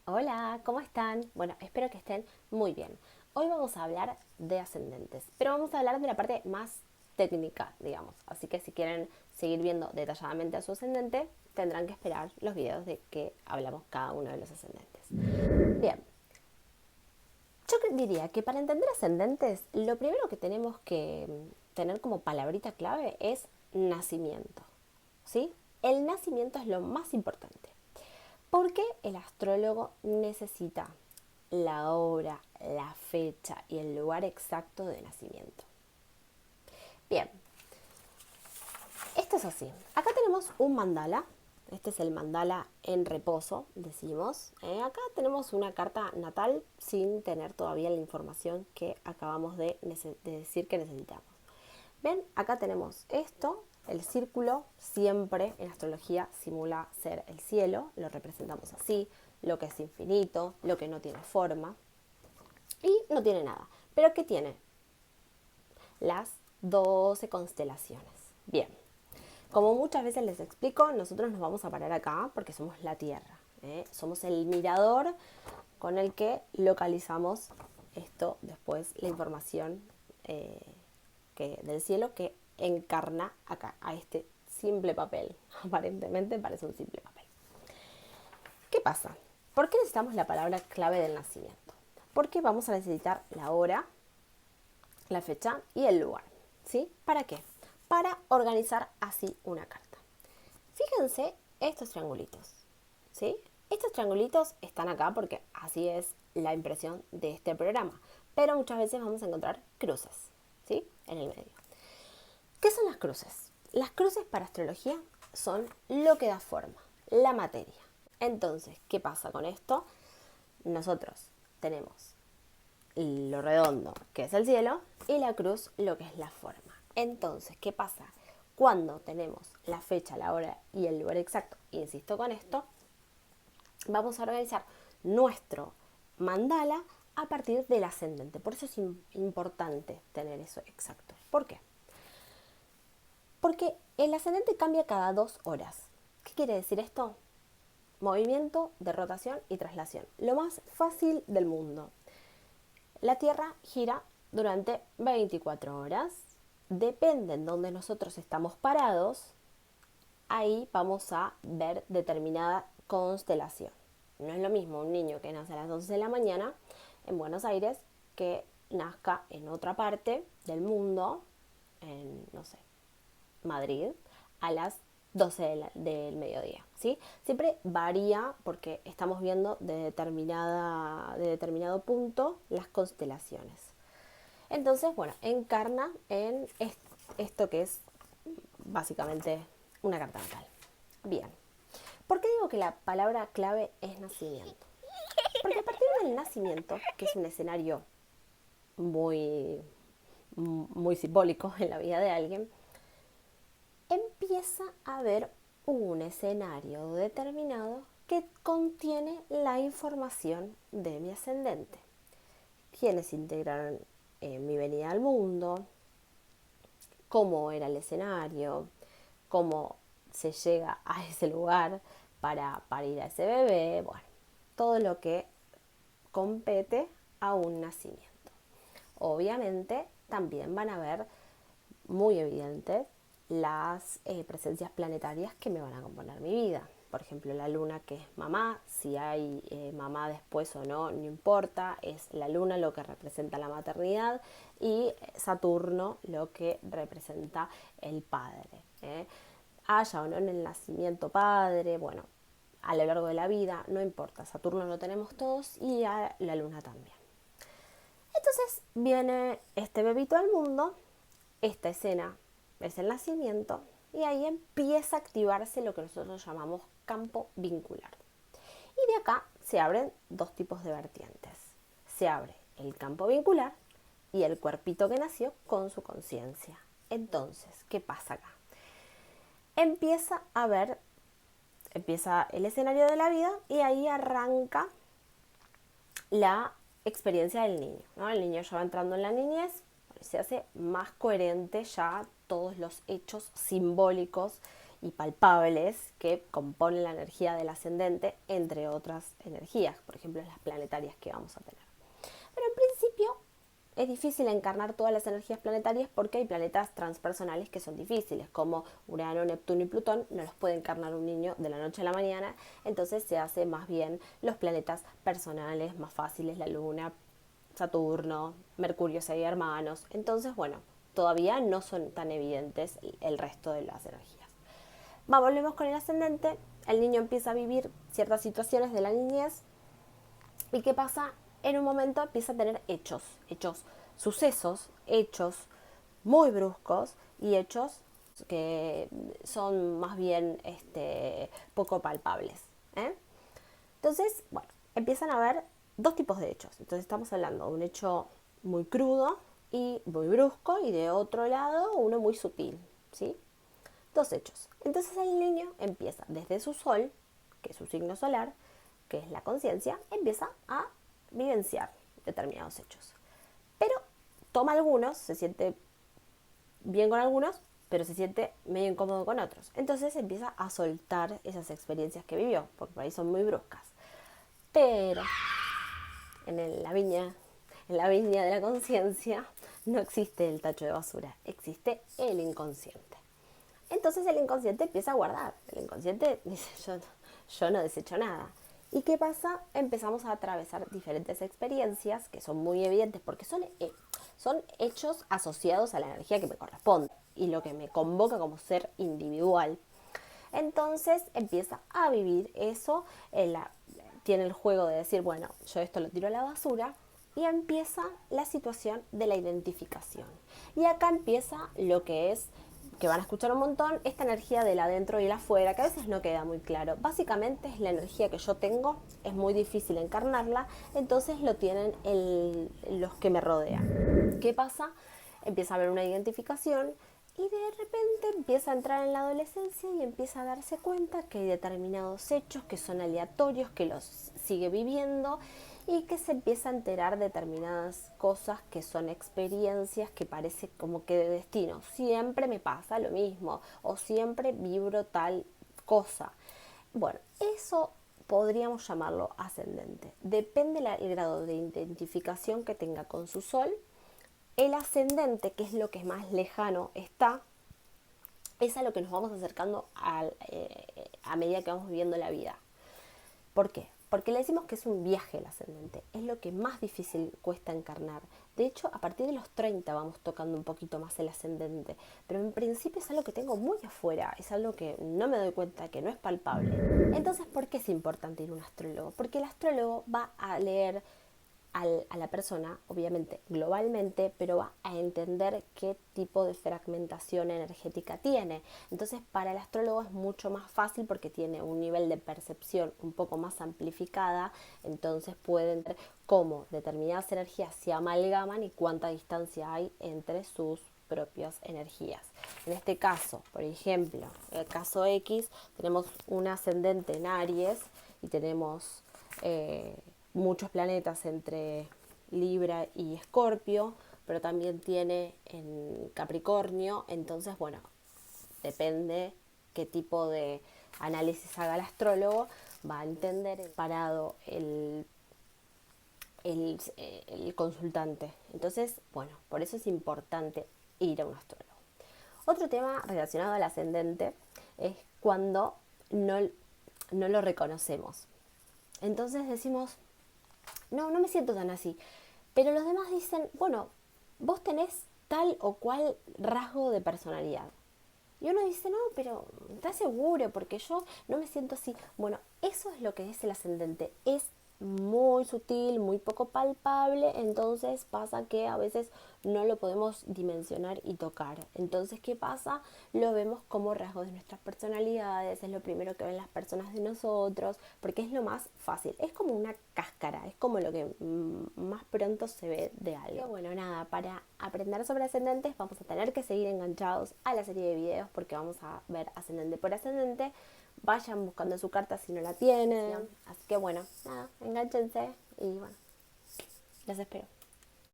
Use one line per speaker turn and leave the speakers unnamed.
Hola, ¿cómo están? Bueno, espero que estén muy bien. Hoy vamos a hablar de ascendentes, pero vamos a hablar de la parte más técnica, digamos. Así que si quieren seguir viendo detalladamente a su ascendente, tendrán que esperar los videos de que hablamos cada uno de los ascendentes. Bien, yo diría que para entender ascendentes, lo primero que tenemos que tener como palabrita clave es nacimiento, ¿sí? El nacimiento es lo más importante. Porque el astrólogo necesita la hora, la fecha y el lugar exacto de nacimiento. Bien, esto es así. Acá tenemos un mandala. Este es el mandala en reposo, decimos. Acá tenemos una carta natal sin tener todavía la información que acabamos de decir que necesitamos. Ven, acá tenemos esto, el círculo siempre en astrología simula ser el cielo, lo representamos así, lo que es infinito, lo que no tiene forma y no tiene nada. ¿Pero qué tiene? Las 12 constelaciones. Bien, como muchas veces les explico, nosotros nos vamos a parar acá porque somos la Tierra. Somos el mirador con el que localizamos esto, después la información del cielo que encarna acá, a este simple papel. Aparentemente parece un simple papel. ¿Qué pasa? ¿Por qué necesitamos la palabra clave del nacimiento? Porque vamos a necesitar la hora, la fecha y el lugar. ¿Sí? ¿Para qué? Para organizar así una carta. Fíjense estos triangulitos. ¿Sí? Estos triangulitos están acá porque así es la impresión de este programa. Pero muchas veces vamos a encontrar cruces. ¿Sí? En el medio. ¿Qué son las cruces? Las cruces para astrología son lo que da forma, la materia. Entonces, ¿qué pasa con esto? Nosotros tenemos lo redondo, que es el cielo, y la cruz, lo que es la forma. Entonces, ¿qué pasa? Cuando tenemos la fecha, la hora y el lugar exacto, insisto con esto, vamos a organizar nuestro mandala a partir del ascendente. Por eso es importante tener eso exacto. ¿Por qué? Porque el ascendente cambia cada 2 horas. ¿Qué quiere decir esto? Movimiento de rotación y traslación. Lo más fácil del mundo. La Tierra gira durante 24 horas. Depende en donde nosotros estamos parados, ahí vamos a ver determinada constelación. No es lo mismo un niño que nace a las 11 de la mañana en Buenos Aires que nazca en otra parte del mundo, en, no sé, Madrid, a las 12 del mediodía, ¿sí? Siempre varía porque estamos viendo de determinado punto las constelaciones. Entonces, bueno, encarna en esto que es básicamente una carta natal. Bien. ¿Por qué digo que la palabra clave es nacimiento? Porque a partir del nacimiento, que es un escenario muy, muy simbólico en la vida de alguien, empieza a haber un escenario determinado que contiene la información de mi ascendente. Quiénes integraron mi venida al mundo, cómo era el escenario, cómo se llega a ese lugar para parir a ese bebé, bueno, todo lo que compete a un nacimiento. Obviamente también van a ver muy evidentes las presencias planetarias que me van a componer mi vida. Por ejemplo, la luna que es mamá, si hay mamá después o no, no importa, es la luna lo que representa la maternidad y Saturno lo que representa el padre. Haya o no en el nacimiento padre, bueno, a lo largo de la vida, no importa, Saturno lo tenemos todos y a la luna también. Entonces viene este bebito al mundo, esta escena es el nacimiento y ahí empieza a activarse lo que nosotros llamamos campo vincular. Y de acá se abren dos tipos de vertientes. Se abre el campo vincular y el cuerpito que nació con su conciencia. Entonces, ¿qué pasa acá? Empieza el escenario de la vida y ahí arranca la experiencia del niño, ¿no? El niño ya va entrando en la niñez, se hace más coherente ya todos los hechos simbólicos y palpables que componen la energía del ascendente, entre otras energías, por ejemplo las planetarias que vamos a tener. Pero en principio es difícil encarnar todas las energías planetarias porque hay planetas transpersonales que son difíciles, como Urano, Neptuno y Plutón, no los puede encarnar un niño de la noche a la mañana, entonces se hace más bien los planetas personales más fáciles, la Luna, Saturno, Mercurio, si hay hermanos. Entonces, bueno, todavía no son tan evidentes el resto de las energías. Volvemos con el ascendente. El niño empieza a vivir ciertas situaciones de la niñez. ¿Y qué pasa? En un momento empieza a tener sucesos, hechos muy bruscos y hechos que son más bien poco palpables. Entonces, bueno, empiezan a haber dos tipos de hechos. Entonces estamos hablando de un hecho muy crudo y muy brusco, y de otro lado uno muy sutil, ¿sí? Dos hechos. Entonces el niño empieza desde su sol, que es su signo solar, que es la conciencia, empieza a vivenciar determinados hechos. Pero toma algunos, se siente bien con algunos, pero se siente medio incómodo con otros. Entonces empieza a soltar esas experiencias que vivió, porque por ahí son muy bruscas. Pero en la viña de la conciencia, no existe el tacho de basura, existe el inconsciente. Entonces el inconsciente empieza a guardar. El inconsciente dice, yo no desecho nada. ¿Y qué pasa? Empezamos a atravesar diferentes experiencias que son muy evidentes porque son hechos asociados a la energía que me corresponde y lo que me convoca como ser individual. Entonces empieza a vivir eso, tiene el juego de decir, bueno, yo esto lo tiro a la basura, y empieza la situación de la identificación. Y acá empieza lo que es, que van a escuchar un montón, esta energía del adentro y el afuera, que a veces no queda muy claro. Básicamente es la energía que yo tengo, es muy difícil encarnarla, entonces lo tienen los que me rodean. ¿Qué pasa? Empieza a haber una identificación y de repente empieza a entrar en la adolescencia y empieza a darse cuenta que hay determinados hechos que son aleatorios, que los sigue viviendo, y que se empieza a enterar determinadas cosas que son experiencias que parece como que de destino. Siempre me pasa lo mismo o siempre vibro tal cosa. Bueno, eso podríamos llamarlo ascendente. Depende del grado de identificación que tenga con su sol. El ascendente, que es lo que más lejano está, es a lo que nos vamos acercando a medida que vamos viviendo la vida. ¿Por qué? Porque le decimos que es un viaje el ascendente, es lo que más difícil cuesta encarnar. De hecho, a partir de los 30 vamos tocando un poquito más el ascendente, pero en principio es algo que tengo muy afuera, es algo que no me doy cuenta, que no es palpable. Entonces, ¿por qué es importante ir a un astrólogo? Porque el astrólogo va a leer a la persona, obviamente globalmente, pero va a entender qué tipo de fragmentación energética tiene. Entonces para el astrólogo es mucho más fácil porque tiene un nivel de percepción un poco más amplificada, entonces puede entender cómo determinadas energías se amalgaman y cuánta distancia hay entre sus propias energías. En este caso, por ejemplo, el caso X, tenemos un ascendente en Aries y tenemos muchos planetas entre Libra y Escorpio, pero también tiene en Capricornio. Entonces, bueno, depende qué tipo de análisis haga el astrólogo, va a entender parado el consultante. Entonces, bueno, por eso es importante ir a un astrólogo. Otro tema relacionado al ascendente es cuando no lo reconocemos. Entonces decimos, no me siento tan así. Pero los demás dicen, bueno, vos tenés tal o cual rasgo de personalidad. Y uno dice, no, pero ¿estás seguro? Porque yo no me siento así. Bueno, eso es lo que es el ascendente. Es muy sutil, muy poco palpable, entonces pasa que a veces no lo podemos dimensionar y tocar. Entonces, ¿qué pasa? Lo vemos como rasgos de nuestras personalidades, es lo primero que ven las personas de nosotros, porque es lo más fácil. Es como una cáscara, es como lo que más pronto se ve de algo. Pero bueno, nada, para aprender sobre ascendentes vamos a tener que seguir enganchados a la serie de videos porque vamos a ver ascendente por ascendente. Vayan buscando su carta si no la tienen. Así que bueno, nada, enganchense y bueno, los espero.